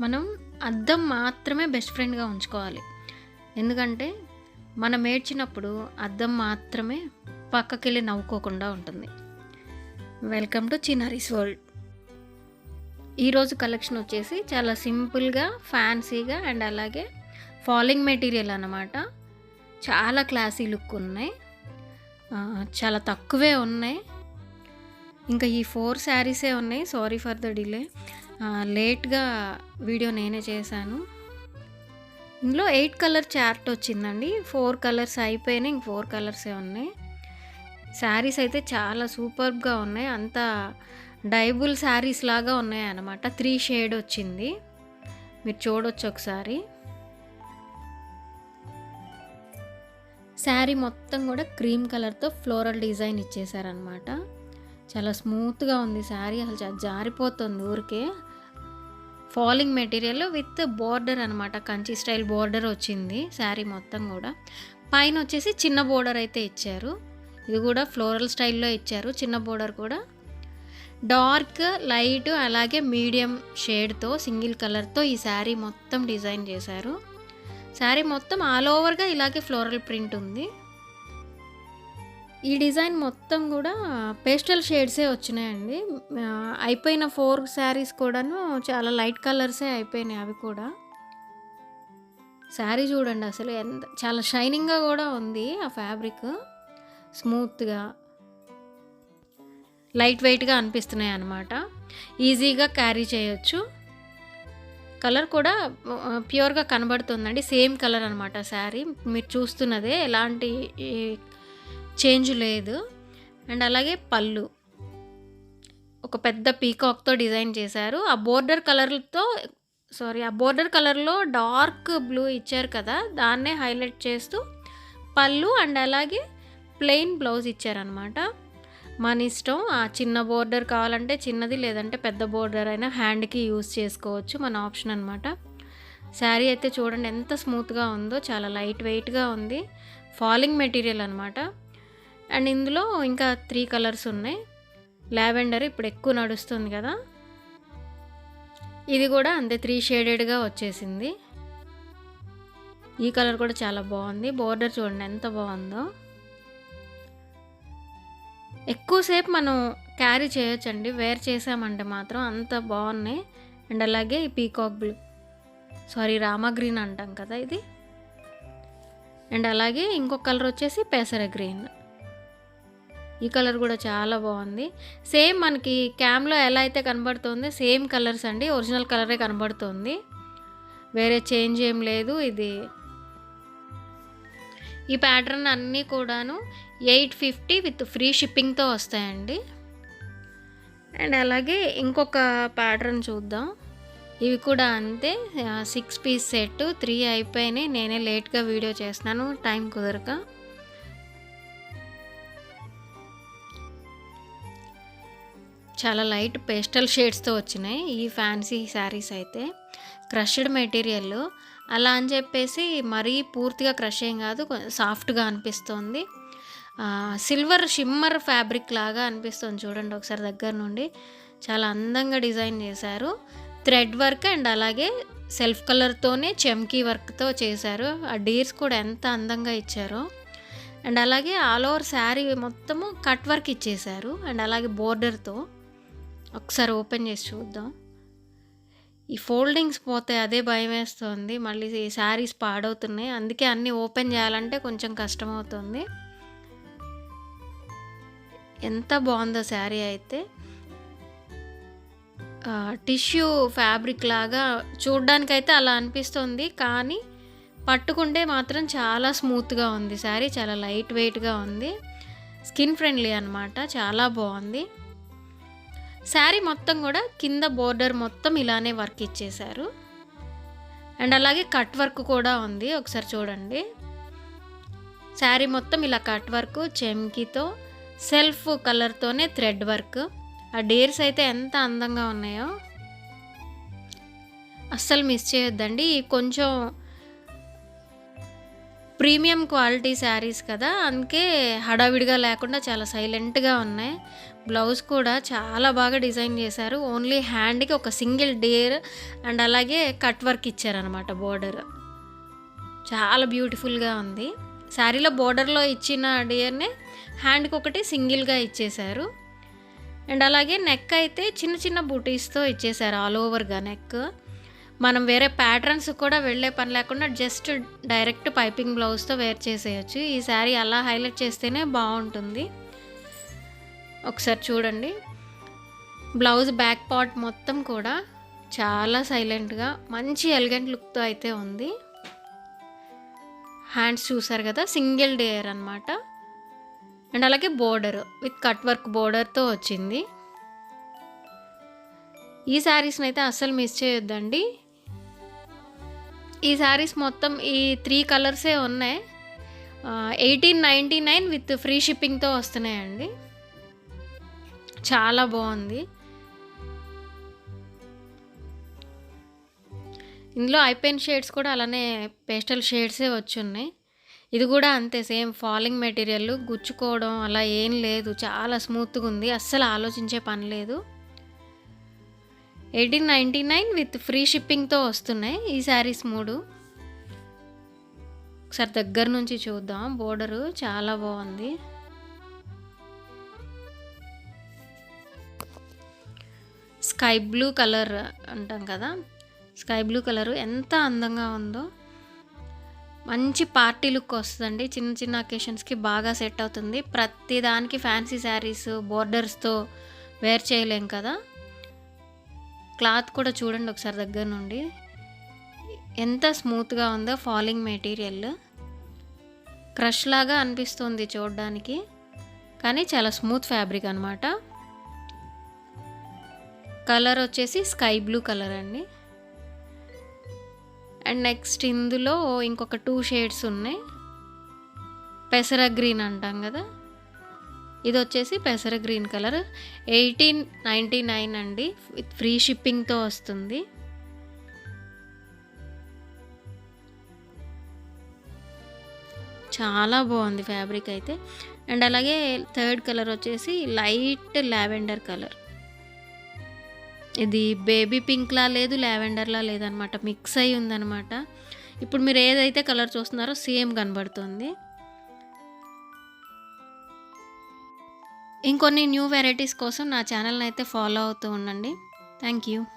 మనం అద్దం మాత్రమే బెస్ట్ ఫ్రెండ్‌గా ఉంచుకోవాలి. ఎందుకంటే, మనం ఏడ్చినప్పుడు అద్దం మాత్రమే పక్కకెళ్ళి నవ్వుకోకుండా ఉంటుంది. Welcome to Chinnaris world. ఈరోజు కలెక్షన్ వచ్చేసి చాలా సింపుల్‌గా, ఫ్యాన్సీగా అండ్ అలాగే ఫాలింగ్ మెటీరియల్ అన్నమాట. చాలా క్లాసీ లుక్ ఉన్నాయి. చాలా తక్కువే ఉన్నాయి. ఇంకా ఈ 4 శారీసే ఉన్నాయి. Sorry for the delay. లేట్‌గా వీడియో నేనే చేశాను. ఇందులో 8 కలర్ చార్ట్ వచ్చిందండి. 4 కలర్స్ అయిపోయినాయి. ఇంక 4 కలర్సే ఉన్నాయి. శారీస్ అయితే చాలా సూపర్బ్‌గా ఉన్నాయి. అంతా డైబుల్ శారీస్ లాగా ఉన్నాయన్నమాట. 3 షేడ్ వచ్చింది. మీరు చూడొచ్చు ఒకసారి. శారీ మొత్తం కూడా క్రీమ్ కలర్‌తో ఫ్లోరల్ డిజైన్ ఇచ్చేసారనమాట. చాలా స్మూత్‌గా ఉంది శారీ. అసలు జారిపోతుంది ఊరికే. ఫాలింగ్ మెటీరియల్ విత్ బోర్డర్ అనమాట. కంచి స్టైల్ బోర్డర్ వచ్చింది శారీ మొత్తం కూడా. పైన వచ్చేసి చిన్న బోర్డర్ అయితే ఇచ్చారు. ఇది కూడా ఫ్లోరల్ స్టైల్లో ఇచ్చారు. చిన్న బోర్డర్ కూడా డార్క్, లైట్ అలాగే మీడియం షేడ్తో సింగిల్ కలర్తో ఈ శారీ మొత్తం డిజైన్ చేశారు. శారీ మొత్తం ఆల్ ఓవర్గా ఇలాగే ఫ్లోరల్ ప్రింట్ ఉంది. ఈ డిజైన్ మొత్తం కూడా పేస్టల్ షేడ్సే వచ్చినాయండి. అయిపోయిన 4 శారీస్ కూడాను చాలా లైట్ కలర్సే అయిపోయినాయి అవి కూడా. శారీ చూడండి అసలు చాలా షైనింగ్గా కూడా ఉంది. ఆ ఫ్యాబ్రిక్ స్మూత్గా లైట్ వెయిట్గా అనిపిస్తున్నాయి అన్నమాట. ఈజీగా క్యారీ చేయొచ్చు. కలర్ కూడా ప్యూర్గా కనబడుతుందండి. సేమ్ కలర్ అనమాట శారీ. మీరు చూస్తున్నదే, ఎలాంటి చేంజ్ లేదు. అండ్ అలాగే పళ్ళు ఒక పెద్ద పీకాక్తో డిజైన్ చేశారు. ఆ బోర్డర్ కలర్లో డార్క్ బ్లూ ఇచ్చారు కదా, దాన్నే హైలైట్ చేస్తూ పళ్ళు అండ్ అలాగే ప్లెయిన్ బ్లౌజ్ ఇచ్చారనమాట. మన ఇష్టం. ఆ చిన్న బోర్డర్ కావాలంటే చిన్నది, లేదంటే పెద్ద బోర్డర్ అయినా హ్యాండ్కి యూజ్ చేసుకోవచ్చు. మన ఆప్షన్ అనమాట. శారీ అయితే చూడండి ఎంత స్మూత్గా ఉందో. చాలా లైట్ వెయిట్గా ఉంది. ఫాలింగ్ మెటీరియల్ అనమాట. అండ్ ఇందులో ఇంకా 3 కలర్స్ ఉన్నాయి. లావెండర్ ఇప్పుడు ఎక్కువ నడుస్తుంది కదా, ఇది కూడా అంతే 3 షేడెడ్గా వచ్చేసింది. ఈ కలర్ కూడా చాలా బాగుంది. బోర్డర్ చూడండి ఎంత బాగుందో. ఎక్కువసేపు మనం క్యారీ చేయొచ్చండి. వేర్ చేసామంటే మాత్రం అంత బాగున్నాయి. అండ్ అలాగే ఈ పీకాక్ బ్లూ, రామా గ్రీన్ అంటాం కదా ఇది. అండ్ అలాగే ఇంకొక కలర్ వచ్చేసి పెసర గ్రీన్. ఈ కలర్ కూడా చాలా బాగుంది. సేమ్ మనకి క్యామ్లో ఎలా అయితే కనబడుతుందో సేమ్ కలర్స్ అండి. ఒరిజినల్ కలరే కనబడుతుంది. వేరే చేంజ్ ఏం లేదు. ఈ ప్యాటర్న్ అన్నీ కూడాను 850 విత్ ఫ్రీ షిప్పింగ్తో వస్తాయండి. అండ్ అలాగే ఇంకొక ప్యాటర్న్ చూద్దాం. ఇవి కూడా అంతే. 6 పీస్ సెట్. 3 అయిపోయినాయి. నేనే లేట్గా వీడియో చేస్తున్నాను టైం కుదరక. చాలా లైట్ పేస్టల్ షేడ్స్తో వచ్చినాయి ఈ ఫ్యాన్సీ శారీస్ అయితే. క్రష్డ్ మెటీరియల్ అలా అని చెప్పేసి మరీ పూర్తిగా క్రష్ ఏం కాదు, సాఫ్ట్గా అనిపిస్తుంది. సిల్వర్ షిమ్మర్ ఫ్యాబ్రిక్ లాగా అనిపిస్తుంది. చూడండి ఒకసారి దగ్గర నుండి. చాలా అందంగా డిజైన్ చేశారు. థ్రెడ్ వర్క్ అండ్ అలాగే సెల్ఫ్ కలర్తోనే చెమ్కీ వర్క్తో చేశారు. ఆ డీర్స్ కూడా ఎంత అందంగా ఇచ్చారో. అండ్ అలాగే ఆల్ ఓవర్ శారీ మొత్తము కట్ వర్క్ ఇచ్చేశారు. అండ్ అలాగే బోర్డర్తో. ఒకసారి ఓపెన్ చేసి చూద్దాం. ఈ ఫోల్డింగ్స్ పోతే అదే భయం వేస్తుంది. మళ్ళీ ఈ శారీస్ పాడవుతున్నాయి. అందుకే అన్నీ ఓపెన్ చేయాలంటే కొంచెం కష్టమవుతుంది. ఎంత బాగుందో శారీ అయితే. టిష్యూ ఫ్యాబ్రిక్ లాగా చూడ్డానికైతే అలా అనిపిస్తుంది, కానీ పట్టుకుంటే మాత్రం చాలా స్మూత్గా ఉంది శారీ. చాలా లైట్ వెయిట్గా ఉంది. స్కిన్ ఫ్రెండ్లీ అనమాట. చాలా బాగుంది. శారీ మొత్తం కూడా కింద బోర్డర్ మొత్తం ఇలానే వర్క్ ఇచ్చేశారు. అండ్ అలాగే కట్ వర్క్ కూడా ఉంది. ఒకసారి చూడండి. శారీ మొత్తం ఇలా కట్ వర్క్, చెమ్కీతో సెల్ఫ్ కలర్తోనే థ్రెడ్ వర్క్. ఆ డేర్స్ అయితే ఎంత అందంగా ఉన్నాయో అస్సలు మిస్ చేయొద్దండి. కొంచెం ప్రీమియం క్వాలిటీ శారీస్ కదా, అందుకే హడావిడిగా లేకుండా చాలా సైలెంట్గా ఉన్నాయి. బ్లౌజ్ కూడా చాలా బాగా డిజైన్ చేశారు. ఓన్లీ హ్యాండ్కి ఒక సింగిల్ డేర్ అండ్ అలాగే కట్ వర్క్ ఇచ్చారనమాట. బోర్డర్ చాలా బ్యూటిఫుల్గా ఉంది. శారీలో బోర్డర్లో ఇచ్చిన డేర్నే హ్యాండ్కి ఒకటి సింగిల్గా ఇచ్చేశారు. అండ్ అలాగే నెక్ అయితే చిన్న చిన్న బూటీస్తో ఇచ్చేశారు ఆల్ ఓవర్గా నెక్. మనం వేరే ప్యాటర్న్స్ కూడా వెళ్ళే పని లేకుండా జస్ట్ డైరెక్ట్ పైపింగ్ బ్లౌజ్తో వేర్ చేసేయచ్చు. ఈ శారీ అలా హైలైట్ చేస్తేనే బాగుంటుంది. ఒకసారి చూడండి. బ్లౌజ్ బ్యాక్ పార్ట్ మొత్తం కూడా చాలా సైలెంట్గా మంచి ఎలిగెంట్ లుక్తో అయితే ఉంది. హ్యాండ్స్ చూసారు కదా, సింగిల్ డేర్ అనమాట. అండ్ అలాగే బోర్డర్ విత్ కట్ వర్క్ బోర్డర్తో వచ్చింది. ఈ శారీస్ని అయితే అస్సలు మిస్ చేయొద్దండి. ఈ శారీస్ మొత్తం ఈ 3 కలర్సే ఉన్నాయి. 1899 విత్ ఫ్రీ షిప్పింగ్తో వస్తున్నాయండి. చాలా బాగుంది. ఇందులో ఐపెన్ షేడ్స్ కూడా అలానే పేస్టల్ షేడ్సే వచ్చున్నాయి. ఇది కూడా అంతే, సేమ్ ఫాలింగ్ మెటీరియల్, గుచ్చుకోవడం అలా ఏం లేదు. చాలా స్మూత్గా ఉంది, అస్సలు ఆలోచించే పని లేదు. 1899 విత్ ఫ్రీ షిప్పింగ్తో వస్తున్నాయి ఈ శారీస్ 3. ఒకసారి దగ్గర నుంచి చూద్దాం. బోర్డరు చాలా బాగుంది. స్కై బ్లూ కలర్ అంటాం కదా, స్కై బ్లూ కలరు ఎంత అందంగా ఉందో. మంచి పార్టీ లుక్ వస్తుందండి. చిన్న చిన్న అకేషన్స్కి బాగా సెట్ అవుతుంది. ప్రతి దానికి ఫ్యాన్సీ శారీస్ బోర్డర్స్తో వేర్ చేయలేం కదా. క్లాత్ కూడా చూడండి ఒకసారి దగ్గర నుండి, ఎంత స్మూత్గా ఉందో. ఫాలింగ్ మెటీరియల్ క్రష్ లాగా అనిపిస్తుంది చూడడానికి, కానీ చాలా స్మూత్ ఫ్యాబ్రిక్ అనమాట. కలర్ వచ్చేసి స్కై బ్లూ కలర్ అండి. అండ్ నెక్స్ట్ ఇందులో ఇంకొక 2 షేడ్స్ ఉన్నాయి. పెసర గ్రీన్ అంటాం కదా, ఇది వచ్చేసి పెసర గ్రీన్ కలర్. 1899 అండి, విత్ ఫ్రీ షిప్పింగ్తో వస్తుంది. చాలా బాగుంది ఫ్యాబ్రిక్ అయితే. అండ్ అలాగే 3rd కలర్ వచ్చేసి లైట్ లావెండర్ కలర్. ఇది బేబీ పింక్లా లేదు, లావెండర్లా లేదనమాట, మిక్స్ అయి ఉందనమాట. ఇప్పుడు మీరు ఏదైతే కలర్ చూస్తున్నారో సేమ్ కనబడుతుంది. ఇంకొన్ని న్యూ వెరైటీస్ కోసం నా ఛానల్ని అయితే ఫాలో అవుతూ ఉండండి. Thank you.